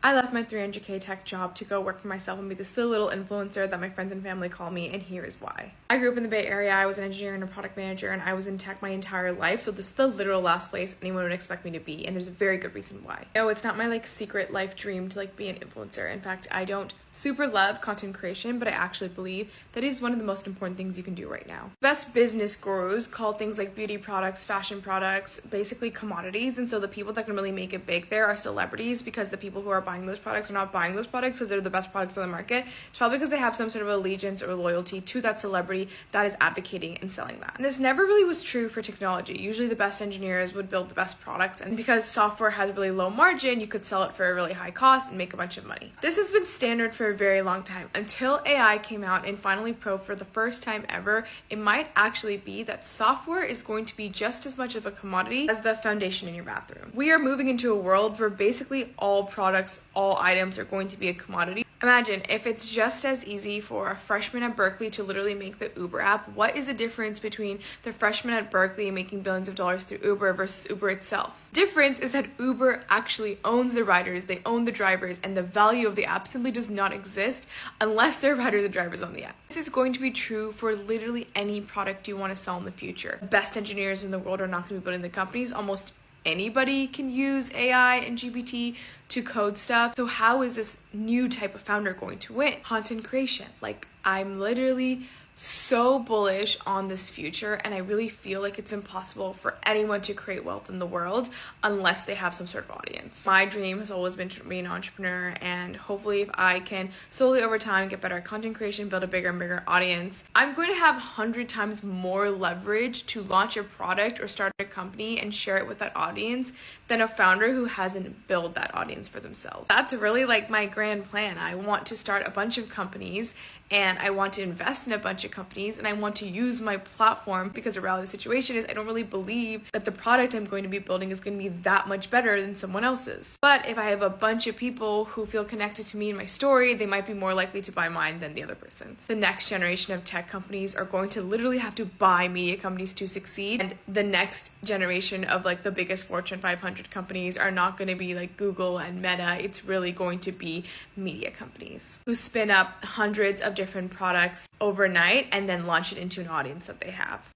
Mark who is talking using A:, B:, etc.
A: I left my 300K tech job to go work for myself and be the silly little influencer that my friends and family call me, and here is why. I grew up in the Bay Area. I was an engineer and a product manager, and I was in tech my entire life, so this is the literal last place anyone would expect me to be, and there's a very good reason why. No, it's not my secret life dream to be an influencer. In fact, I don't super love content creation, but I actually believe that is one of the most important things you can do right now. Best business gurus call things like beauty products, fashion products, basically commodities, and so the people that can really make it big there are celebrities, because the people who are buying those products are not buying those products because they're the best products on the market. It's probably because they have some sort of allegiance or loyalty to that celebrity that is advocating and selling that. And this never really was true for technology. Usually the best engineers would build the best products, and because software has really low margin, you could sell it for a really high cost and make a bunch of money. This has been standard for a very long time until AI came out and finally proved for the first time ever it might actually be that software is going to be just as much of a commodity as the foundation in your bathroom. We are moving into a world where basically all products, all items are going to be a commodity. Imagine if it's just as easy for a freshman at Berkeley to literally make the Uber app. What is the difference between the freshman at Berkeley making billions of dollars through Uber versus Uber itself? Difference is that Uber actually owns the riders, they own the drivers, and the value of the app simply does not exist unless there are riders and drivers on the app. This is going to be true for literally any product you want to sell in the future. The best engineers in the world are not going to be building the companies. Almost anybody can use AI and GPT to code stuff. So how is this new type of founder going to win? Content creation. I'm literally so bullish on this future, and I really feel like it's impossible for anyone to create wealth in the world unless they have some sort of audience. My dream has always been to be an entrepreneur, and hopefully if I can slowly over time get better at content creation, build a bigger and bigger audience, I'm going to have 100 times more leverage to launch a product or start a company and share it with that audience than a founder who hasn't built that audience for themselves. That's really my grand plan. I want to start a bunch of companies, and I want to invest in a bunch of companies, and I want to use my platform, because the reality of the situation is I don't really believe that the product I'm going to be building is going to be that much better than someone else's. But if I have a bunch of people who feel connected to me and my story, they might be more likely to buy mine than the other person's. The next generation of tech companies are going to literally have to buy media companies to succeed, and the next generation of the biggest Fortune 500 companies are not going to be like Google and Meta. It's really going to be media companies who spin up hundreds of different products overnight and then launch it into an audience that they have.